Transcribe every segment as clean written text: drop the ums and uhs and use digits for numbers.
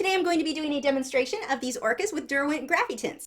Today I'm going to be doing a demonstration of these orcas with Derwent Graphitints.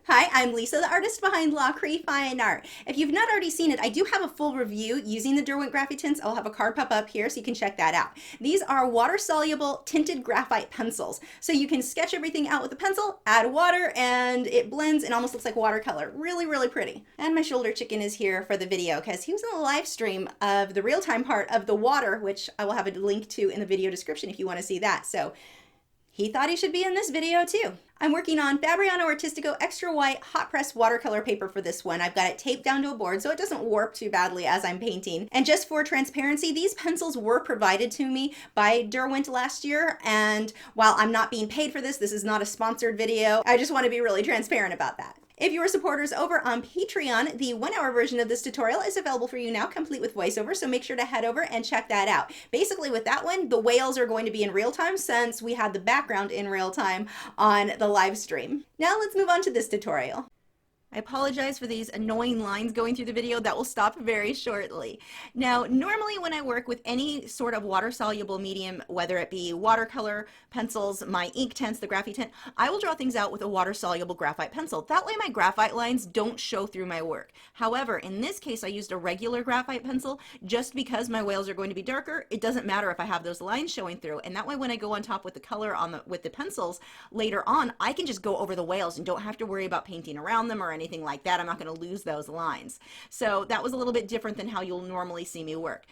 Hi, I'm Lisa, the artist behind Lachri Fine Art. If you've not already seen it, I do have a full review using the Derwent Graphitints. I'll have a card pop up here so you can check that out. These are water-soluble tinted graphite pencils. So you can sketch everything out with a pencil, add water, and it blends and almost looks like watercolor. Really, really pretty. And my shoulder chicken is here for the video because he was in the live stream of the real-time part of the water, which I will have a link to in the video description if you want to see that. So he thought he should be in this video too. I'm working on Fabriano Artistico extra white hot press watercolor paper for this one. I've got it taped down to a board so it doesn't warp too badly as I'm painting. And just for transparency, these pencils were provided to me by Derwent last year. And while I'm not being paid for this, this is not a sponsored video. I just want to be really transparent about that. If you are supporters over on Patreon, the 1-hour version of this tutorial is available for you now, complete with voiceover, so make sure to head over and check that out. Basically with that one, the whales are going to be in real time since we had the background in real time on the live stream. Now let's move on to this tutorial. I apologize for these annoying lines going through the video. That will stop very shortly. Now, normally when I work with any sort of water-soluble medium, whether it be watercolor, pencils, my Inktense, the Graphitint, I will draw things out with a water-soluble graphite pencil. That way my graphite lines don't show through my work. However, in this case, I used a regular graphite pencil just because my whales are going to be darker. It doesn't matter if I have those lines showing through. And that way when I go on top with the color with the pencils later on, I can just go over the whales and don't have to worry about painting around them or anything like that. I'm not going to lose those lines. So that was a little bit different than how you'll normally see me work.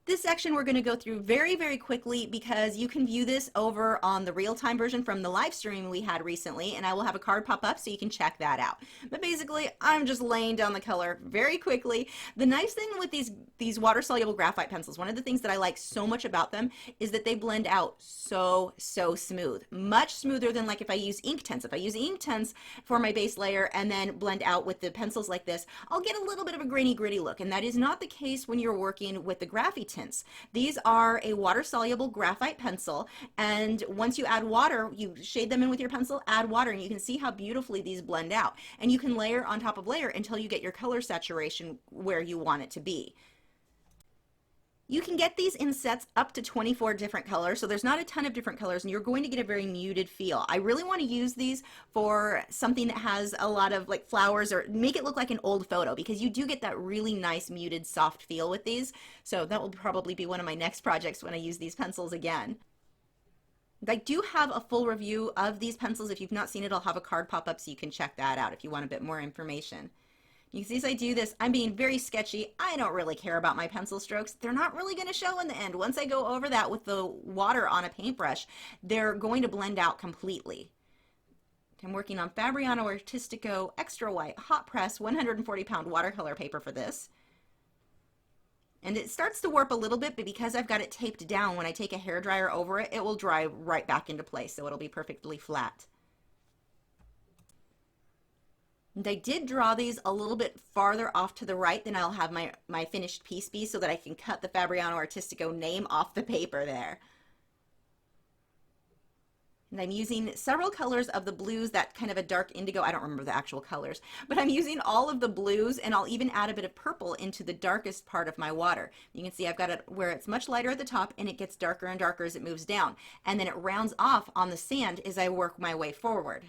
This section we're going to go through very, very quickly because you can view this over on the real-time version from the live stream we had recently, and I will have a card pop up so you can check that out. But basically, I'm just laying down the color very quickly. The nice thing with these water-soluble graphite pencils, one of the things that I like so much about them is that they blend out so smooth. Much smoother than like if I use Inktense. If I use Inktense for my base layer and then blend out with the pencils like this, I'll get a little bit of a grainy, gritty look, and that is not the case when you're working with the Graphitint. These are a water-soluble graphite pencil, and once you add water, you shade them in with your pencil, add water, and you can see how beautifully these blend out. And you can layer on top of layer until you get your color saturation where you want it to be. You can get these in sets up to 24 different colors, so there's not a ton of different colors, and you're going to get a very muted feel. I really want to use these for something that has a lot of like flowers or make it look like an old photo because you do get that really nice muted soft feel with these. So that will probably be one of my next projects when I use these pencils again. I do have a full review of these pencils. If you've not seen it, I'll have a card pop up so you can check that out if you want a bit more information. You can see as I do this, I'm being very sketchy. I don't really care about my pencil strokes. They're not really going to show in the end. Once I go over that with the water on a paintbrush, they're going to blend out completely. I'm working on Fabriano Artistico extra white hot press 140-pound watercolor paper for this. And it starts to warp a little bit, but because I've got it taped down, when I take a hairdryer over it, it will dry right back into place, so it'll be perfectly flat. And I did draw these a little bit farther off to the right than I'll have my finished piece be so that I can cut the Fabriano Artistico name off the paper there. And I'm using several colors of the blues, that kind of a dark indigo. I don't remember the actual colors, but I'm using all of the blues, and I'll even add a bit of purple into the darkest part of my water. You can see I've got it where it's much lighter at the top and it gets darker and darker as it moves down. And then it rounds off on the sand as I work my way forward.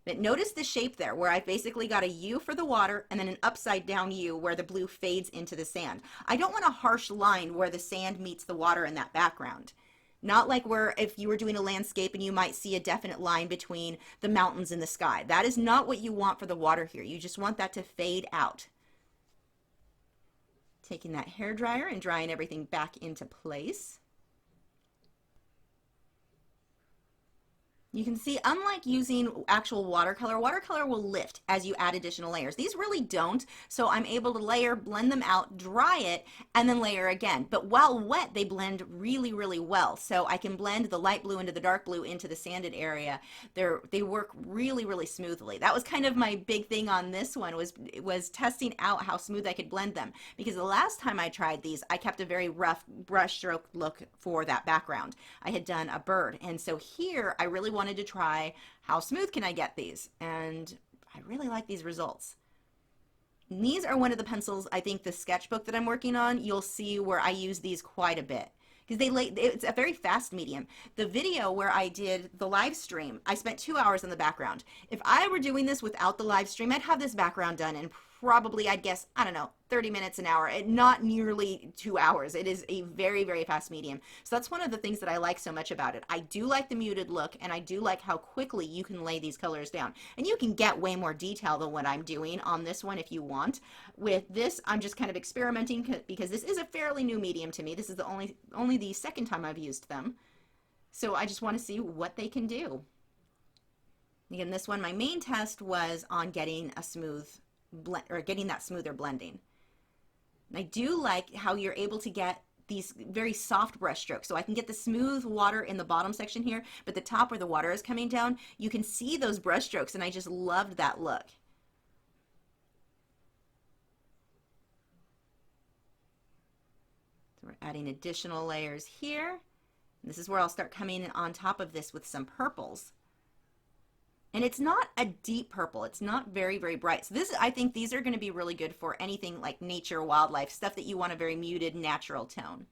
But notice the shape there where I've basically got a U for the water and then an upside down U where the blue fades into the sand. I don't want a harsh line where the sand meets the water in that background. Not like where if you were doing a landscape and you might see a definite line between the mountains and the sky. That is not what you want for the water here. You just want that to fade out. Taking that hairdryer and drying everything back into place. You can see, unlike using actual watercolor, watercolor will lift as you add additional layers. These really don't, so I'm able to layer, blend them out, dry it, and then layer again. But while wet, they blend really, really well. So I can blend the light blue into the dark blue into the sanded area. They work really, really smoothly. That was kind of my big thing on this one, was testing out how smooth I could blend them. Because the last time I tried these, I kept a very rough brush stroke look for that background. I had done a bird, and so here I really wanted to try how smooth can I get these, and I really like these results. And these are one of the pencils, I think the sketchbook that I'm working on, you'll see where I use these quite a bit. Because it's a very fast medium. The video where I did the live stream, I spent 2 hours in the background. If I were doing this without the live stream, I'd have this background done in probably, I'd guess, I don't know, 30 minutes, an hour, not nearly 2 hours. It is a very, very fast medium. So that's one of the things that I like so much about it. I do like the muted look, and I do like how quickly you can lay these colors down. And you can get way more detail than what I'm doing on this one if you want. With this, I'm just kind of experimenting because this is a fairly new medium to me. This is the only the second time I've used them. So I just want to see what they can do. Again, this one, my main test was on getting a smooth blend, or getting that smoother blending. And I do like how you're able to get these very soft brush strokes. So I can get the smooth water in the bottom section here, but the top where the water is coming down, you can see those brush strokes, and I just loved that look. So we're adding additional layers here. And this is where I'll start coming in on top of this with some purples. And it's not a deep purple. It's not very, very bright. So this, I think these are going to be really good for anything like nature, wildlife, stuff that you want a very muted, natural tone.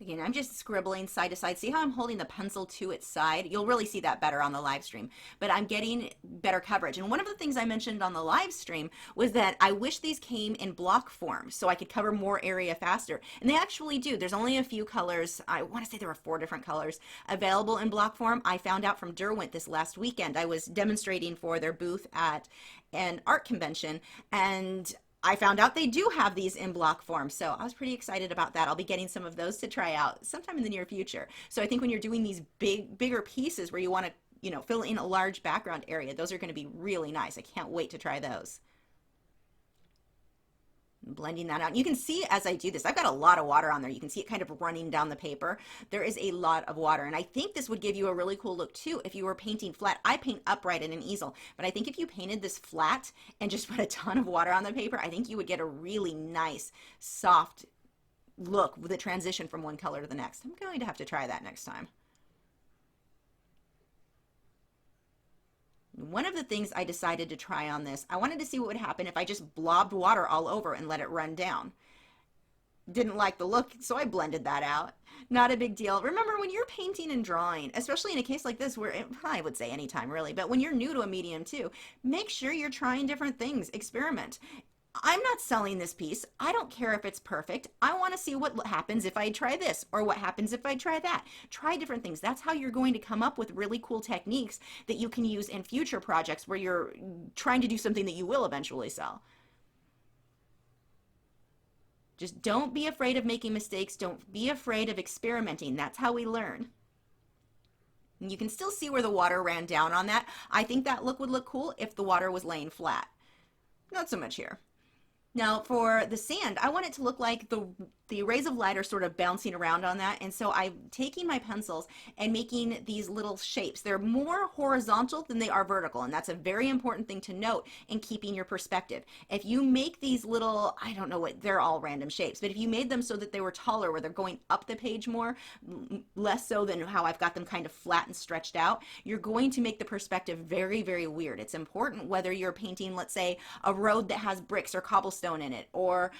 Again, I'm just scribbling side to side. See how I'm holding the pencil to its side? You'll really see that better on the live stream, but I'm getting better coverage. And one of the things I mentioned on the live stream was that I wish these came in block form so I could cover more area faster. And they actually do. There's only a few colors. I want to say there were 4 different colors available in block form. I found out from Derwent this last weekend. I was demonstrating for their booth at an art convention, and I found out they do have these in block form, so I was pretty excited about that. I'll be getting some of those to try out sometime in the near future. So I think when you're doing these bigger pieces where you want to, you know, fill in a large background area, those are going to be really nice. I can't wait to try those. Blending that out. You can see as I do this, I've got a lot of water on there. You can see it kind of running down the paper. There is a lot of water, and I think this would give you a really cool look too if you were painting flat. I paint upright in an easel, but I think if you painted this flat and just put a ton of water on the paper, I think you would get a really nice, soft look with a transition from one color to the next. I'm going to have to try that next time. One of the things I decided to try on this, I wanted to see what would happen if I just blobbed water all over and let it run down. Didn't like the look, so I blended that out. Not a big deal. Remember, when you're painting and drawing, especially in a case like this where, I would say anytime really, but when you're new to a medium too, make sure you're trying different things. Experiment. I'm not selling this piece. I don't care if it's perfect. I want to see what happens if I try this, or what happens if I try that. Try different things. That's how you're going to come up with really cool techniques that you can use in future projects where you're trying to do something that you will eventually sell. Just don't be afraid of making mistakes. Don't be afraid of experimenting. That's how we learn. And you can still see where the water ran down on that. I think that look would look cool if the water was laying flat. Not so much here. Now for the sand, I want it to look like the rays of light are sort of bouncing around on that, and so I'm taking my pencils and making these little shapes. They're more horizontal than they are vertical, and that's a very important thing to note in keeping your perspective. If you make these little, I don't know what, they're all random shapes, but if you made them so that they were taller, where they're going up the page more, less so than how I've got them kind of flat and stretched out, you're going to make the perspective very, very weird. It's important whether you're painting, let's say, a road that has bricks or cobblestone in it, or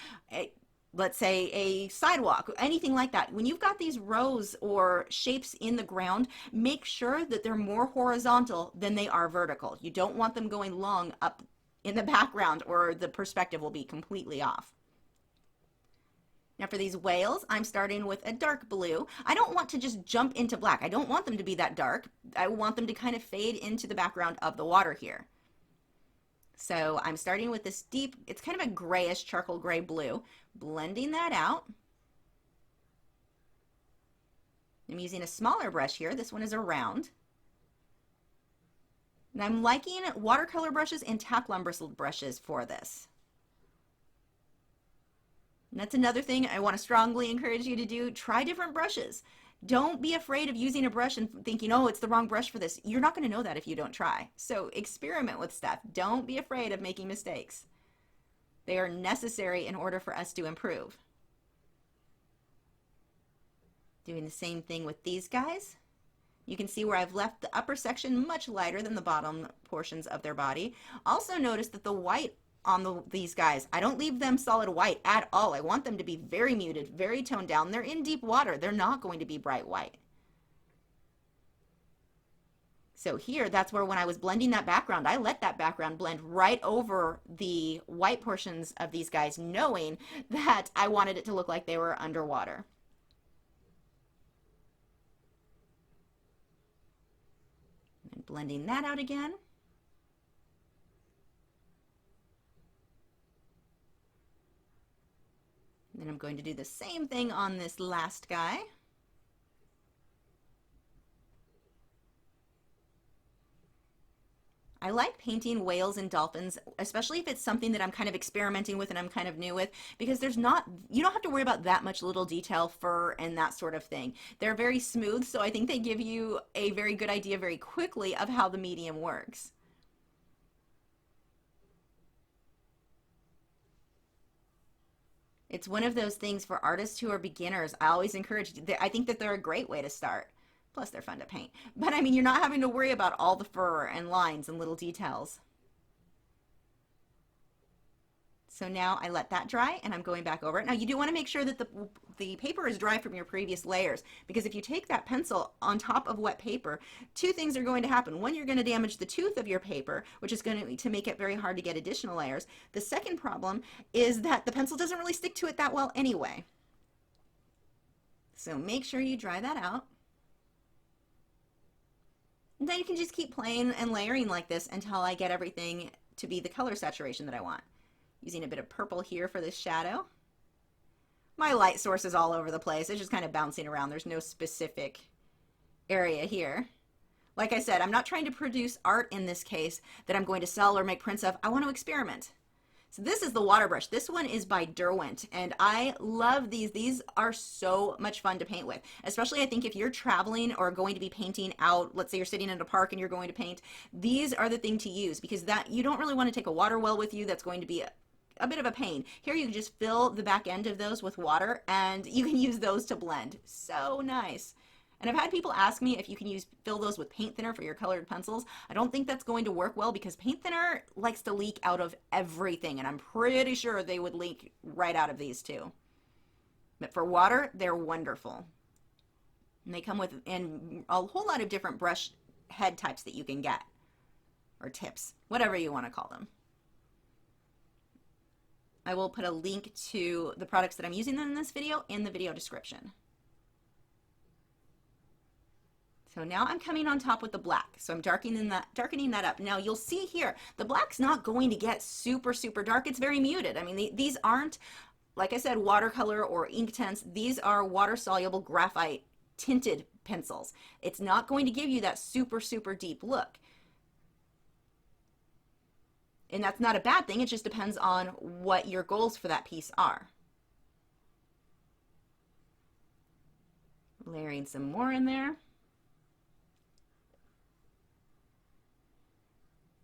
let's say a sidewalk, anything like that. When you've got these rows or shapes in the ground, make sure that they're more horizontal than they are vertical. You don't want them going long up in the background, or the perspective will be completely off. Now for these whales, I'm starting with a dark blue. I don't want to just jump into black. I don't want them to be that dark. I want them to kind of fade into the background of the water here. So I'm starting with this deep, it's kind of a grayish charcoal gray blue, blending that out. I'm using a smaller brush here. This one is a round. And I'm liking watercolor brushes and taplon bristled brushes for this. And that's another thing I want to strongly encourage you to do. Try different brushes. Don't be afraid of using a brush and thinking, oh, it's the wrong brush for this. You're not going to know that if you don't try. So experiment with stuff. Don't be afraid of making mistakes. They are necessary in order for us to improve. Doing the same thing with these guys. You can see where I've left the upper section much lighter than the bottom portions of their body. Also notice that the white on these guys, I don't leave them solid white at all. I want them to be very muted, very toned down. They're in deep water. They're not going to be bright white. So here, that's where when I was blending that background, I let that background blend right over the white portions of these guys, knowing that I wanted it to look like they were underwater. And blending that out again. And then I'm going to do the same thing on this last guy. I like painting whales and dolphins, especially if it's something that I'm kind of experimenting with and I'm kind of new with, because you don't have to worry about that much little detail, fur, and that sort of thing. They're very smooth, so I think they give you a very good idea very quickly of how the medium works. It's one of those things for artists who are beginners. I always encourage, I think that they're a great way to start. Plus, they're fun to paint. But I mean, you're not having to worry about all the fur and lines and little details. So now I let that dry and I'm going back over it. Now you do want to make sure that the paper is dry from your previous layers, because if you take that pencil on top of wet paper, two things are going to happen. One, you're going to damage the tooth of your paper, which is going to make it very hard to get additional layers. The second problem is that the pencil doesn't really stick to it that well anyway. So make sure you dry that out. And then you can just keep playing and layering like this until I get everything to be the color saturation that I want. Using a bit of purple here for this shadow. My light source is all over the place. It's just kind of bouncing around. There's no specific area here. Like I said, I'm not trying to produce art in this case that I'm going to sell or make prints of. I want to experiment. So this is the water brush. This one is by Derwent, and I love these. These are so much fun to paint with, especially I think if you're traveling or going to be painting out, let's say you're sitting in a park and you're going to paint, these are the thing to use, because that you don't really want to take a water well with you. That's going to be a bit of a pain. Here you can just fill the back end of those with water and you can use those to blend. So nice. And I've had people ask me if you can fill those with paint thinner for your colored pencils. I don't think that's going to work well, because paint thinner likes to leak out of everything, and I'm pretty sure they would leak right out of these too. But for water, they're wonderful. And they come with a whole lot of different brush head types that you can get, or tips, whatever you want to call them. I will put a link to the products that I'm using in this video in the video description. So now I'm coming on top with the black. So I'm darkening that up. Now you'll see here, the black's not going to get super, super dark. It's very muted. I mean, these aren't, like I said, watercolor or Inktense. These are water-soluble graphite tinted pencils. It's not going to give you that super, super deep look. And that's not a bad thing. It just depends on what your goals for that piece are. Layering some more in there.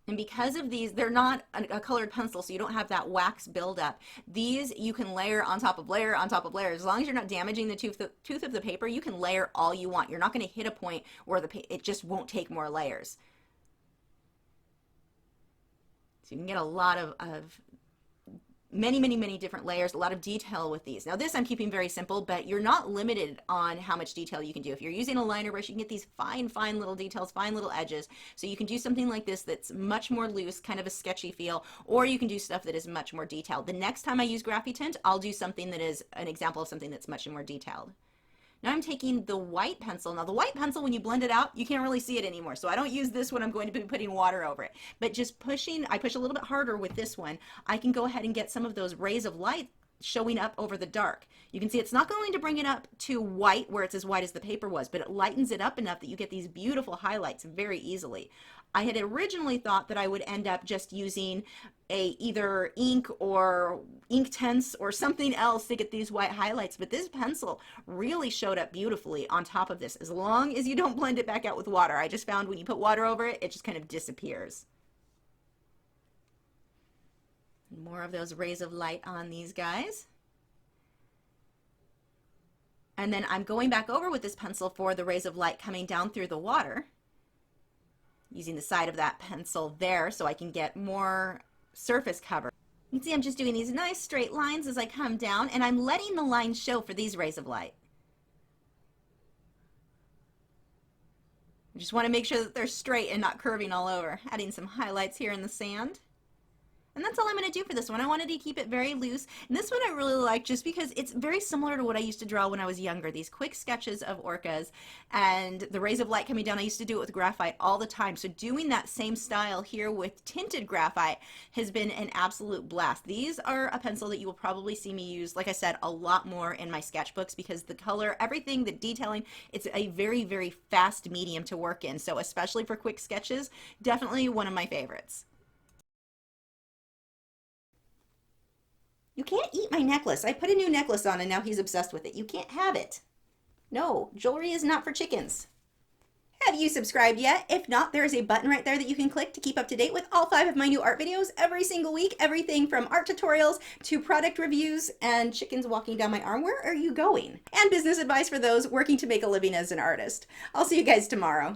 And because of these, they're not a colored pencil, so you don't have that wax buildup. These you can layer on top of layer on top of layer. As long as you're not damaging the tooth of the paper, you can layer all you want. You're not going to hit a point where it just won't take more layers. So you can get a lot of many different layers, a lot of detail with these. Now this I'm keeping very simple, but you're not limited on how much detail you can do. If you're using a liner brush, you can get these fine little details, fine little edges. So you can do something like this that's much more loose, kind of a sketchy feel, or you can do stuff that is much more detailed. The next time I use Graphitint, I'll do something that is an example of something that's much more detailed. Now I'm taking the white pencil. Now the white pencil, when you blend it out, you can't really see it anymore. So I don't use this when I'm going to be putting water over it. But just I push a little bit harder with this one. I can go ahead and get some of those rays of light showing up over the dark. You can see it's not going to bring it up to white where it's as white as the paper was, but it lightens it up enough that you get these beautiful highlights very easily. I had originally thought that I would end up just using either ink or Inktense or something else to get these white highlights, but this pencil really showed up beautifully on top of this, as long as you don't blend it back out with water. I just found when you put water over it, it just kind of disappears. More of those rays of light on these guys. And then I'm going back over with this pencil for the rays of light coming down through the water, using the side of that pencil there so I can get more surface cover. You can see I'm just doing these nice straight lines as I come down, and I'm letting the lines show for these rays of light. I just want to make sure that they're straight and not curving all over. Adding some highlights here in the sand. And that's all I'm going to do for this one. I wanted to keep it very loose. And this one I really like just because it's very similar to what I used to draw when I was younger. These quick sketches of orcas and the rays of light coming down. I used to do it with graphite all the time. So doing that same style here with tinted graphite has been an absolute blast. These are a pencil that you will probably see me use, like I said, a lot more in my sketchbooks because the color, everything, the detailing, it's a very, very fast medium to work in. So especially for quick sketches, definitely one of my favorites. You can't eat my necklace. I put a new necklace on and now he's obsessed with it. You can't have it. No, jewelry is not for chickens. Have you subscribed yet? If not, there is a button right there that you can click to keep up to date with all 5 of my new art videos every single week. Everything from art tutorials to product reviews and chickens walking down my arm. Where are you going? And business advice for those working to make a living as an artist. I'll see you guys tomorrow.